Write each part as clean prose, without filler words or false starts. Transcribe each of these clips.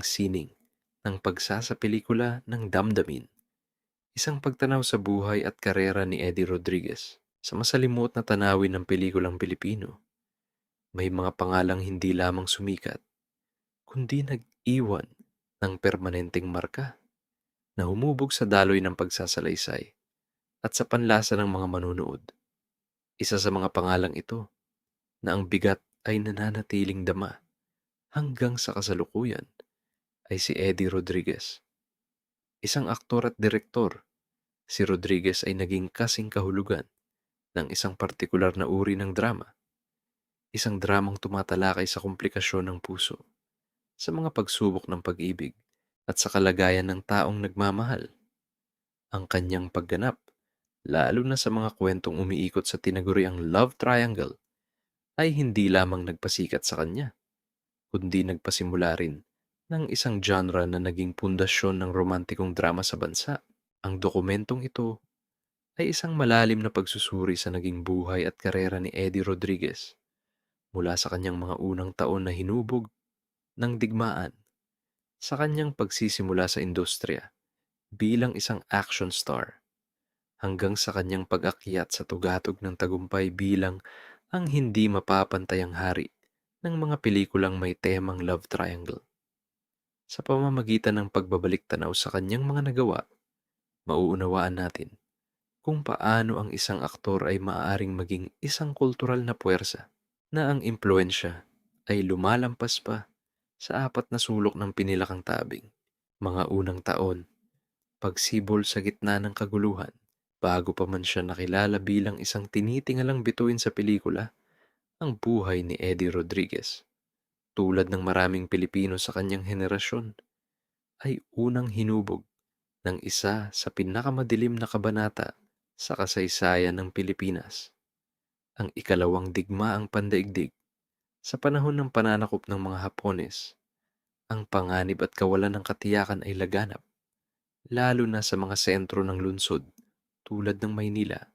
sining ng pagsasapelikula ng damdamin. Isang pagtanaw sa buhay at karera ni Eddie Rodriguez sa masalimuot na tanawin ng pelikulang Pilipino. May mga pangalang hindi lamang sumikat, kundi nag-iwan ng permanenteng marka na humubog sa daloy ng pagsasalaysay at sa panlasa ng mga manunood. Isa sa mga pangalang ito na ang bigat ay nananatiling dama hanggang sa kasalukuyan ay si Eddie Rodriguez. Isang aktor at direktor, si Rodriguez ay naging kasing kahulugan ng isang partikular na uri ng drama, isang dramang tumatalakay sa komplikasyon ng puso, sa mga pagsubok ng pag-ibig at sa kalagayan ng taong nagmamahal. Ang kanyang pagganap, lalo na sa mga kwentong umiikot sa tinaguriang love triangle, ay hindi lamang nagpasikat sa kanya, kundi nagpasimula rin ng isang genre na naging pundasyon ng romantikong drama sa bansa. Ang dokumentong ito ay isang malalim na pagsusuri sa naging buhay at karera ni Eddie Rodriguez mula sa kanyang mga unang taon na hinubog ng digmaan, sa kanyang pagsisimula sa industriya bilang isang action star, hanggang sa kanyang pag-akyat sa tugatog ng tagumpay bilang ang hindi mapapantayang hari ng mga pelikulang may temang love triangle. Sa pamamagitan ng pagbabalik tanaw sa kanyang mga nagawa, mauunawaan natin kung paano ang isang aktor ay maaaring maging isang kultural na puwersa na ang impluensya ay lumalampas pa sa apat na sulok ng pinilakang tabing. Mga unang taon, pagsibol sa gitna ng kaguluhan, bago pa man siya nakilala bilang isang tinitingalang bituin sa pelikula, ang buhay ni Eddie Rodriguez, tulad ng maraming Pilipino sa kanyang henerasyon, ay unang hinubog ng isa sa pinakamadilim na kabanata sa kasaysayan ng Pilipinas, ang ikalawang digmaang pandaigdig. Sa panahon ng pananakop ng mga Hapones, ang panganib at kawalan ng katiyakan ay laganap, lalo na sa mga sentro ng lungsod tulad ng Maynila.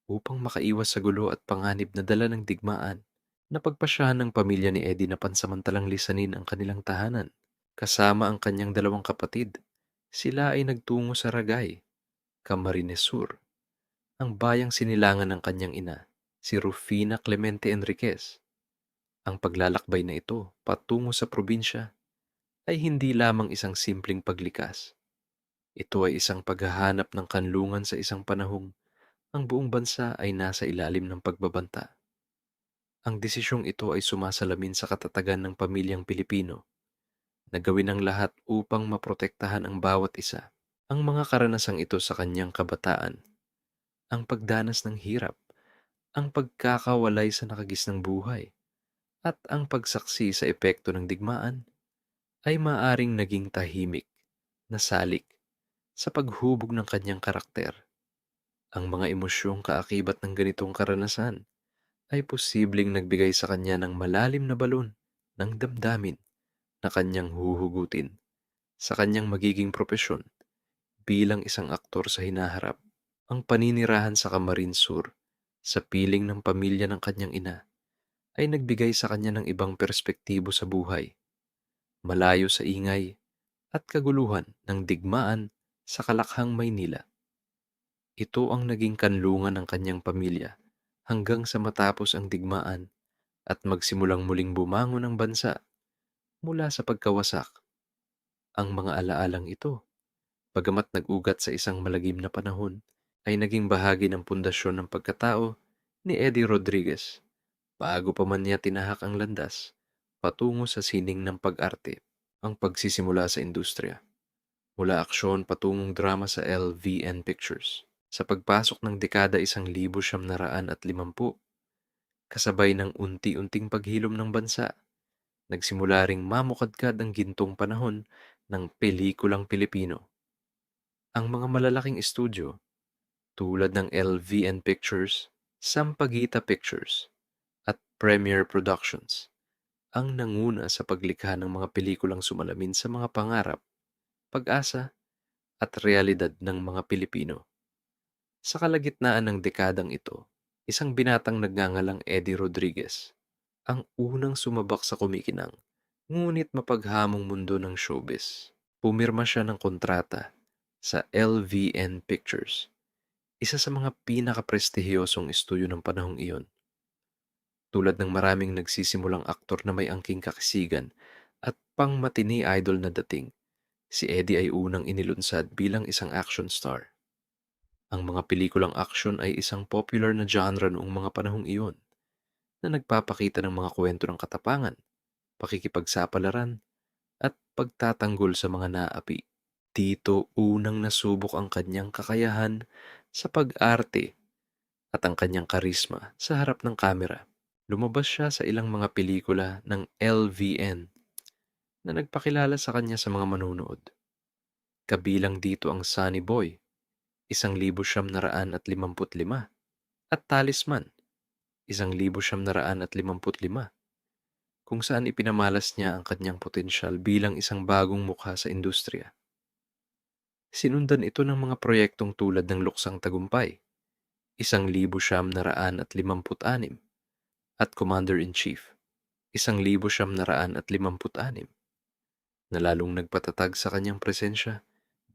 Upang makaiwas sa gulo at panganib na dala ng digmaan, napagpasyahan ng pamilya ni Eddie na pansamantalang lisanin ang kanilang tahanan. Kasama ang kanyang dalawang kapatid, sila ay nagtungo sa Ragay, Camarines Sur, ang bayang sinilangan ng kanyang ina, si Rufina Clemente Enriquez. Ang paglalakbay na ito patungo sa probinsya ay hindi lamang isang simpleng paglikas. Ito ay isang paghahanap ng kanlungan sa isang panahong ang buong bansa ay nasa ilalim ng pagbabanta. Ang desisyong ito ay sumasalamin sa katatagan ng pamilyang Pilipino na gawin ang lahat upang maprotektahan ang bawat isa. Ang mga karanasang ito sa kanyang kabataan, ang pagdanas ng hirap, ang pagkakawalay sa nakagisnang buhay, at ang pagsaksi sa epekto ng digmaan ay maaring naging tahimik na salik sa paghubog ng kanyang karakter. Ang mga emosyong kaakibat ng ganitong karanasan ay posibleng nagbigay sa kanya ng malalim na balon ng damdamin na kanyang huhugutin sa kanyang magiging propesyon bilang isang aktor sa hinaharap. Ang paninirahan sa Camarines Sur sa piling ng pamilya ng kanyang ina ay nagbigay sa kanya ng ibang perspektibo sa buhay, malayo sa ingay at kaguluhan ng digmaan sa Kalakhang, Maynila. Ito ang naging kanlungan ng kanyang pamilya hanggang sa matapos ang digmaan at magsimulang muling bumangon ang bansa mula sa pagkawasak. Ang mga alaalang ito, bagamat nag-ugat sa isang malagim na panahon, ay naging bahagi ng pundasyon ng pagkatao ni Eddie Rodriguez bago pa man niya tinahak ang landas patungo sa sining ng pag-arte. Ang pagsisimula sa industriya, mula aksyon patungong drama sa LVN Pictures. Sa pagpasok ng dekada 1950, kasabay ng unti-unting paghilom ng bansa, nagsimula ring mamukadkad ang gintong panahon ng pelikulang Pilipino. Ang mga malalaking estudyo tulad ng LVN Pictures, Sampaguita Pictures, at Premier Productions ang nanguna sa paglikha ng mga pelikulang sumalamin sa mga pangarap, pag-asa, at realidad ng mga Pilipino. Sa kalagitnaan ng dekadang ito, isang binatang nagngangalang Eddie Rodriguez ang unang sumabak sa kumikinang Ngunit mapaghamong mundo ng showbiz. Pumirma siya ng kontrata sa LVN Pictures, isa sa mga pinakaprestihiyosong estudyo ng panahong iyon. Tulad ng maraming nagsisimulang aktor na may angking kakasigan at pangmatini idol na dating, si Eddie ay unang inilunsad bilang isang action star. Ang mga pelikulang action ay isang popular na genre noong mga panahong iyon na nagpapakita ng mga kwento ng katapangan, pakikipagsapalaran, at pagtatanggol sa mga naapi. Dito unang nasubok ang kanyang kakayahan sa pag-arte at ang kanyang karisma sa harap ng kamera. Lumabas siya sa ilang mga pelikula ng LVN na nagpakilala sa kanya sa mga manonood. Kabilang dito ang Sunny Boy, 1955, at Talisman, 1955, kung saan ipinamalas niya ang kanyang potensyal bilang isang bagong mukha sa industriya. Sinundan ito ng mga proyektong tulad ng Luksang Tagumpay, 1956, at Commander-in-Chief, 1956, na lalong nagpatatag sa kanyang presensya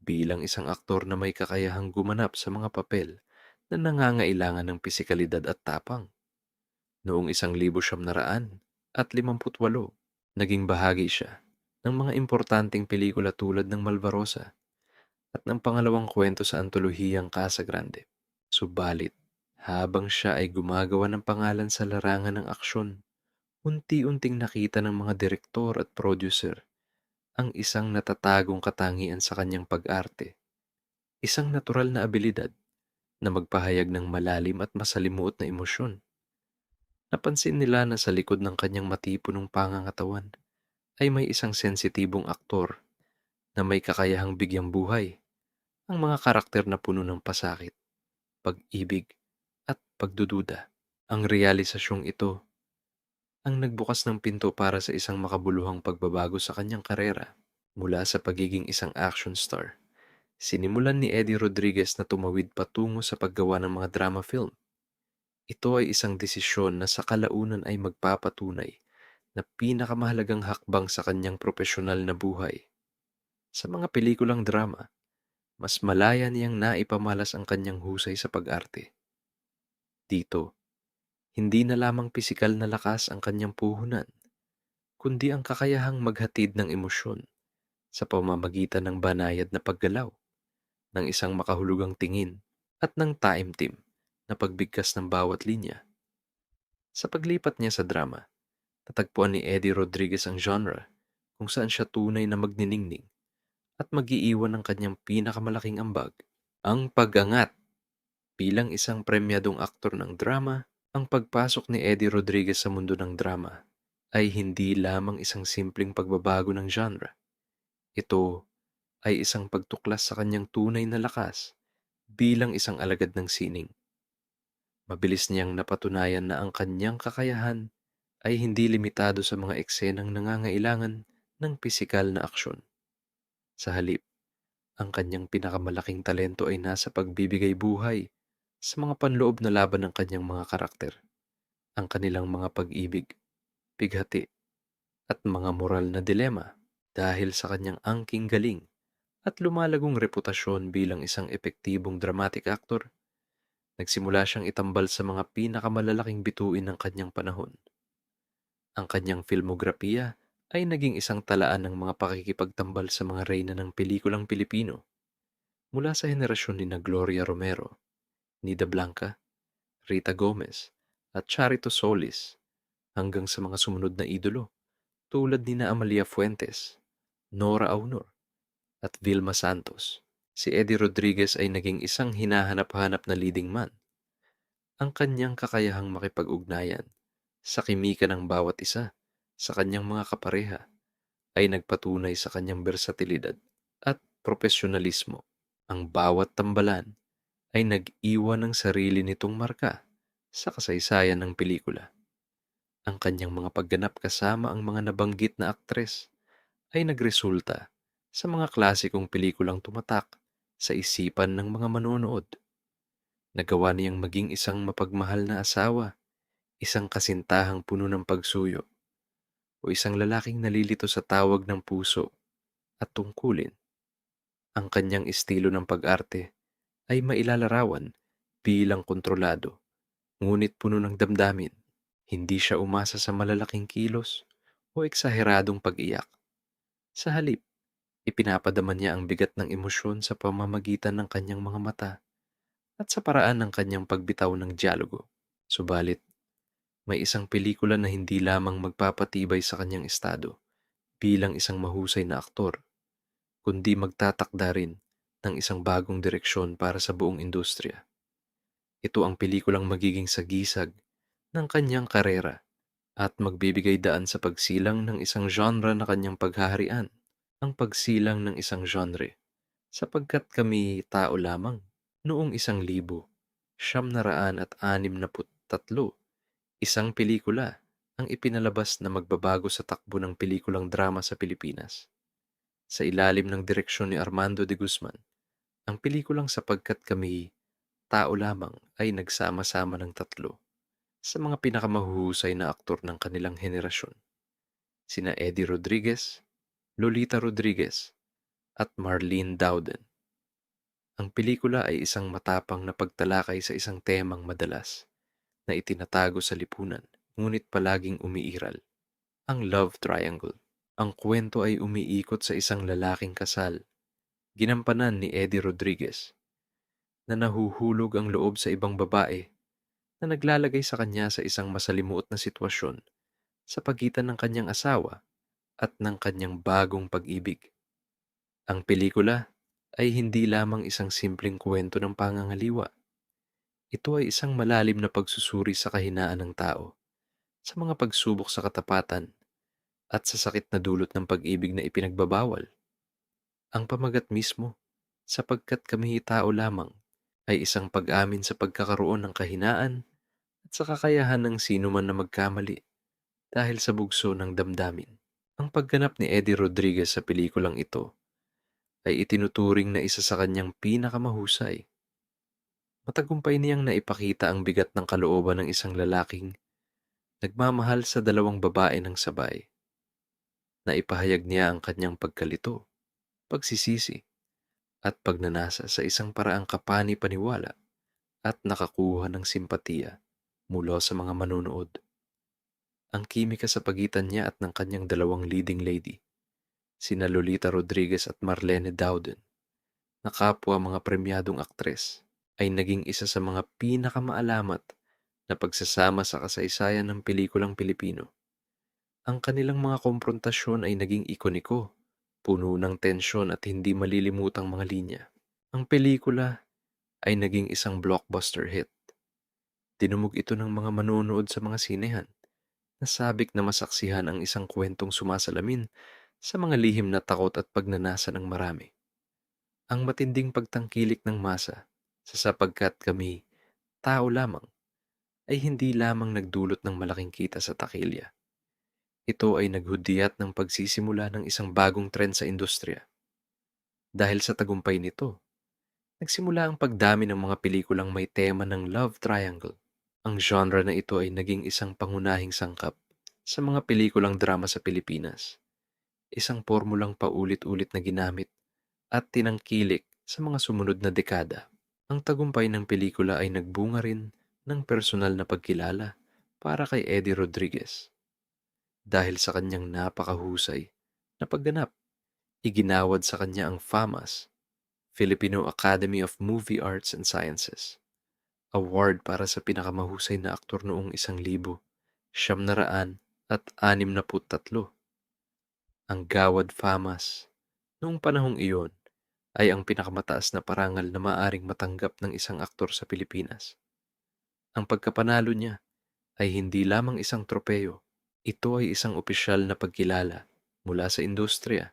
bilang isang aktor na may kakayahang gumanap sa mga papel na nangangailangan ng pisikalidad at tapang. Noong 1958, naging bahagi siya ng mga importanteng pelikula tulad ng Malvarosa at ng pangalawang kwento sa antolohiyang Casa Grande. Subalit, habang siya ay gumagawa ng pangalan sa larangan ng aksyon, unti-unting nakita ng mga direktor at producer ang isang natatagong katangian sa kanyang pag-arte, isang natural na abilidad na magpahayag ng malalim at masalimuot na emosyon. Napansin nila na sa likod ng kanyang matipunong pangangatawan ay may isang sensitibong aktor na may kakayahang bigyang buhay ang mga karakter na puno ng pasakit, pag-ibig, at pagdududa. Ang realisasyong ito ang nagbukas ng pinto para sa isang makabuluhang pagbabago sa kanyang karera. Mula sa pagiging isang action star, sinimulan ni Eddie Rodriguez na tumawid patungo sa paggawa ng mga drama film. Ito ay isang desisyon na sa kalaunan ay magpapatunay na pinakamahalagang hakbang sa kanyang propesyonal na buhay. Sa mga pelikulang drama, mas malaya niyang naipamalas ang kanyang husay sa pag-arte. Dito, hindi na lamang pisikal na lakas ang kanyang puhunan, kundi ang kakayahang maghatid ng emosyon sa pamamagitan ng banayad na paggalaw, ng isang makahulugang tingin, at ng taimtim na pagbigkas ng bawat linya. Sa paglipat niya sa drama, natagpuan ni Eddie Rodriguez ang genre kung saan siya tunay na magniningning at mag-iiwan ng kanyang pinakamalaking ambag, ang pag-angat. Bilang isang premyadong aktor ng drama, ang pagpasok ni Eddie Rodriguez sa mundo ng drama ay hindi lamang isang simpleng pagbabago ng genre. Ito ay isang pagtuklas sa kanyang tunay na lakas bilang isang alagad ng sining. Mabilis niyang napatunayan na ang kanyang kakayahan ay hindi limitado sa mga eksenang nangangailangan ng pisikal na aksyon. Sa halip, ang kanyang pinakamalaking talento ay nasa pagbibigay buhay sa mga panloob na laban ng kanyang mga karakter, ang kanilang mga pag-ibig, pighati, at mga moral na dilema. Dahil sa kanyang angking galing at lumalagong reputasyon bilang isang epektibong dramatic actor, nagsimula siyang itambal sa mga pinakamalalaking bituin ng kanyang panahon. Ang kanyang filmografiya ay naging isang talaan ng mga pakikipagtambal sa mga reyna ng pelikulang Pilipino, mula sa henerasyon ni na Gloria Romero, Nida Blanca, Rita Gomez, at Charito Solis, hanggang sa mga sumunod na idolo tulad ni na Amalia Fuentes, Nora Aunor, at Vilma Santos. Si Eddie Rodriguez ay naging isang hinahanap-hanap na leading man. Ang kanyang kakayahang makipag-ugnayan sa kimika ng bawat isa sa kanyang mga kapareha ay nagpatunay sa kanyang bersatilidad at profesionalismo. Ang bawat tambalan ay nag-iwan ng sarili nitong marka sa kasaysayan ng pelikula. Ang kanyang mga pagganap kasama ang mga nabanggit na aktres ay nagresulta sa mga klasikong pelikulang tumatak sa isipan ng mga manonood. Nagawa niyang maging isang mapagmahal na asawa, isang kasintahang puno ng pagsuyo, o isang lalaking nalilito sa tawag ng puso at tungkulin. Ang kanyang estilo ng pag-arte ay mailalarawan bilang kontrolado, ngunit puno ng damdamin. Hindi siya umasa sa malalaking kilos o eksaheradong pag-iyak. Sa halip, ipinapadama niya ang bigat ng emosyon sa pamamagitan ng kanyang mga mata at sa paraan ng kanyang pagbitaw ng dialogo. Subalit, may isang pelikula na hindi lamang magpapatibay sa kanyang estado bilang isang mahusay na aktor, kundi magtatakda rin ng isang bagong direksyon para sa buong industriya. Ito ang pelikulang magiging sagisag ng kanyang karera at magbibigay daan sa pagsilang ng isang genre na kanyang paghaharian. Ang pagsilang ng isang genre, sapagkat kami tao lamang. Noong 1963, isang pelikula ang ipinalabas na magbabago sa takbo ng pelikulang drama sa Pilipinas. Sa ilalim ng direksyon ni Armando de Guzman, ang pelikulang Sapagkat Kami Tao Lamang ay nagsama-sama ng tatlo sa mga pinakamahuhusay na aktor ng kanilang henerasyon, sina Eddie Rodriguez, Lolita Rodriguez, at Marlene Dowden. Ang pelikula ay isang matapang na pagtalakay sa isang temang madalas na itinatago sa lipunan, ngunit palaging umiiral, ang love triangle. Ang kwento ay umiikot sa isang lalaking kasal, ginampanan ni Eddie Rodriguez, na nahuhulog ang loob sa ibang babae na naglalagay sa kanya sa isang masalimuot na sitwasyon sa pagitan ng kanyang asawa at ng kanyang bagong pag-ibig. Ang pelikula ay hindi lamang isang simpleng kwento ng pangangaliwa. Ito ay isang malalim na pagsusuri sa kahinaan ng tao, sa mga pagsubok sa katapatan, at sa sakit na dulot ng pag-ibig na ipinagbabawal. Ang pamagat mismo, Sapagkat Kami Tao Lamang, ay isang pag-amin sa pagkakaroon ng kahinaan at sa kakayahan ng sino man na magkamali dahil sa bugso ng damdamin. Ang pagganap ni Eddie Rodriguez sa pelikulang ito ay itinuturing na isa sa kanyang pinakamahusay. Matagumpay niyang naipakita ang bigat ng kalooban ng isang lalaking nagmamahal sa dalawang babae ng sabay. Naipahayag niya ang kanyang pagkalito, pagsisisi, at pagnanasa sa isang paraang kapani-paniwala at nakakuha ng simpatiya mula sa mga manunood. Ang kimika sa pagitan niya at ng kanyang dalawang leading lady, sina Lolita Rodriguez at Marlene Dowden, na kapwa mga premyadong aktres, ay naging isa sa mga pinakamaalamat na pagsasama sa kasaysayan ng pelikulang Pilipino. Ang kanilang mga komprontasyon ay naging ikoniko, puno ng tensyon at hindi malilimutang mga linya. Ang pelikula ay naging isang blockbuster hit. Dinumog ito ng mga manonood sa mga sinehan, nasabik na masaksihan ang isang kwentong sumasalamin sa mga lihim na takot at pagnanasa ng marami. Ang matinding pagtangkilik ng masa sa Sapagkat Kami Tao Lamang ay hindi lamang nagdulot ng malaking kita sa takilya. Ito ay naghudyat ng pagsisimula ng isang bagong trend sa industriya. Dahil sa tagumpay nito, nagsimula ang pagdami ng mga pelikulang may tema ng love triangle. Ang genre na ito ay naging isang pangunahing sangkap sa mga pelikulang drama sa Pilipinas. Isang pormulang paulit-ulit na ginamit at tinangkilik sa mga sumunod na dekada. Ang tagumpay ng pelikula ay nagbunga rin ng personal na pagkilala para kay Eddie Rodriguez. Dahil sa kanyang napakahusay na pagganap, iginawad sa kanya ang FAMAS, Filipino Academy of Movie Arts and Sciences, award para sa pinakamahusay na aktor noong 1963. Ang Gawad FAMAS noong panahong iyon ay ang pinakamataas na parangal na maaring matanggap ng isang aktor sa Pilipinas. Ang pagkapanalo niya ay hindi lamang isang tropeyo, ito ay isang opisyal na pagkilala mula sa industriya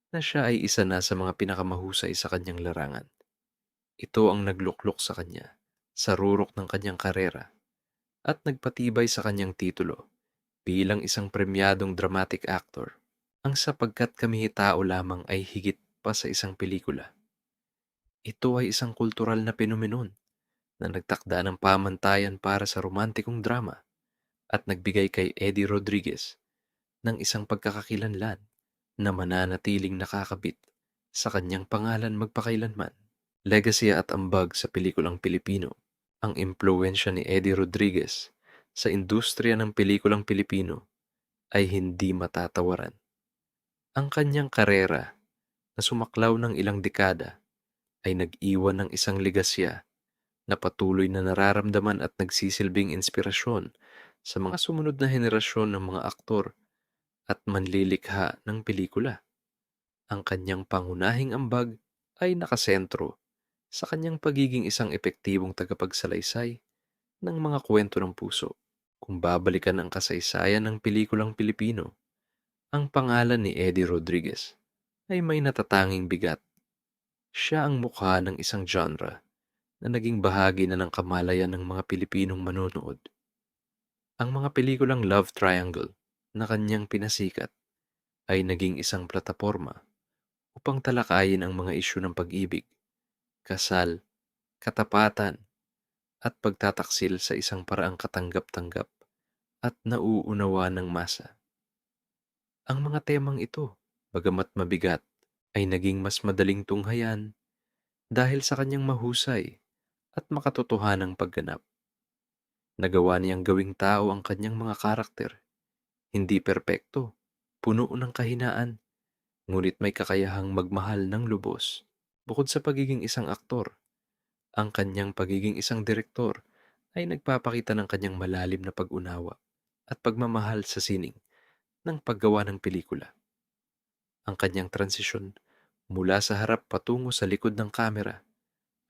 na siya ay isa na sa mga pinakamahusay sa kanyang larangan. Ito ang nagluklok sa kanya sa rurok ng kanyang karera at nagpatibay sa kanyang titulo bilang isang premyadong dramatic actor. Ang Sapagkat Kami Tao Lamang ay higit pa sa isang pelikula. Ito ay isang kultural na penomenon na nagtakda ng pamantayan para sa romantikong drama at nagbigay kay Eddie Rodriguez ng isang pagkakakilanlan na mananatiling nakakabit sa kanyang pangalan magpakailanman. Legacy at ambag sa pelikulang Pilipino. Ang impluwensya ni Eddie Rodriguez sa industriya ng pelikulang Pilipino ay hindi matatawaran. Ang kanyang karera na sumaklaw ng ilang dekada ay nag-iwan ng isang legasya na patuloy na nararamdaman at nagsisilbing inspirasyon sa mga sumunod na henerasyon ng mga aktor at manlilikha ng pelikula. Ang kanyang pangunahing ambag ay nakasentro sa kanyang pagiging isang epektibong tagapagsalaysay ng mga kwento ng puso. Kung babalikan ang kasaysayan ng pelikulang Pilipino, ang pangalan ni Eddie Rodriguez ay may natatanging bigat. Siya ang mukha ng isang genre na naging bahagi na ng kamalayan ng mga Pilipinong manonood. Ang mga pelikulang love triangle na kanyang pinasikat ay naging isang plataporma upang talakayin ang mga isyu ng pag-ibig, kasal, katapatan, at pagtataksil sa isang paraang katanggap-tanggap at nauunawa ng masa. Ang mga temang ito, bagamat mabigat, ay naging mas madaling tunghayan dahil sa kanyang mahusay at makatotohanang pagganap. Nagawa niyang gawing tao ang kanyang mga karakter, hindi perpekto, puno ng kahinaan, ngunit may kakayahang magmahal ng lubos. Bukod sa pagiging isang aktor, ang kanyang pagiging isang direktor ay nagpapakita ng kanyang malalim na pag-unawa at pagmamahal sa sining ng paggawa ng pelikula. Ang kanyang transisyon mula sa harap patungo sa likod ng kamera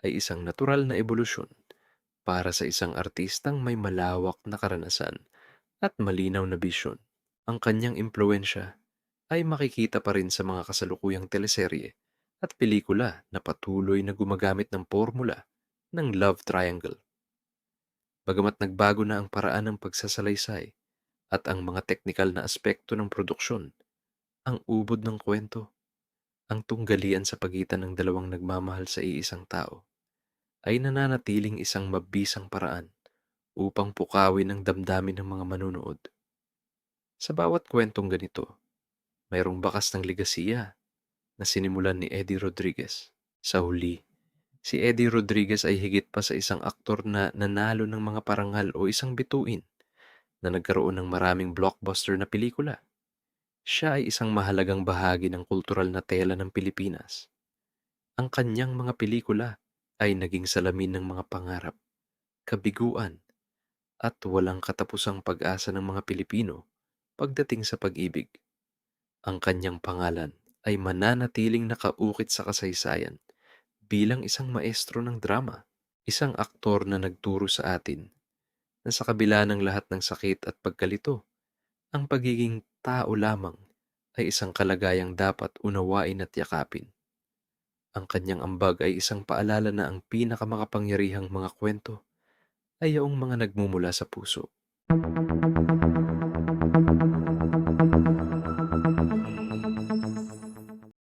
ay isang natural na ebolusyon para sa isang artistang may malawak na karanasan at malinaw na bisyon. Ang kanyang impluwensya ay makikita pa rin sa mga kasalukuyang teleserye at pelikula na patuloy na gumagamit ng formula ng love triangle. Bagamat nagbago na ang paraan ng pagsasalaysay at ang mga teknikal na aspekto ng produksyon, ang ubod ng kwento, ang tunggalian sa pagitan ng dalawang nagmamahal sa iisang tao, ay nananatiling isang mabisang paraan upang pukawin ang damdamin ng mga manunood. Sa bawat kwentong ganito, mayroong bakas ng ligasiya na sinimulan ni Eddie Rodriguez. Sa huli, si Eddie Rodriguez ay higit pa sa isang aktor na nanalo ng mga parangal o isang bituin na nagkaroon ng maraming blockbuster na pelikula. Siya ay isang mahalagang bahagi ng kultural na tela ng Pilipinas. Ang kanyang mga pelikula ay naging salamin ng mga pangarap, kabiguan, at walang katapusang pag-asa ng mga Pilipino pagdating sa pag-ibig. Ang kanyang pangalan ay mananatiling nakaukit sa kasaysayan bilang isang maestro ng drama, isang aktor na nagturo sa atin na sa kabila ng lahat ng sakit at pagkalito, ang pagiging tao lamang ay isang kalagayang dapat unawain at yakapin. Ang kanyang ambag ay isang paalala na ang pinakamakapangyarihang mga kwento ay yaong mga nagmumula sa puso.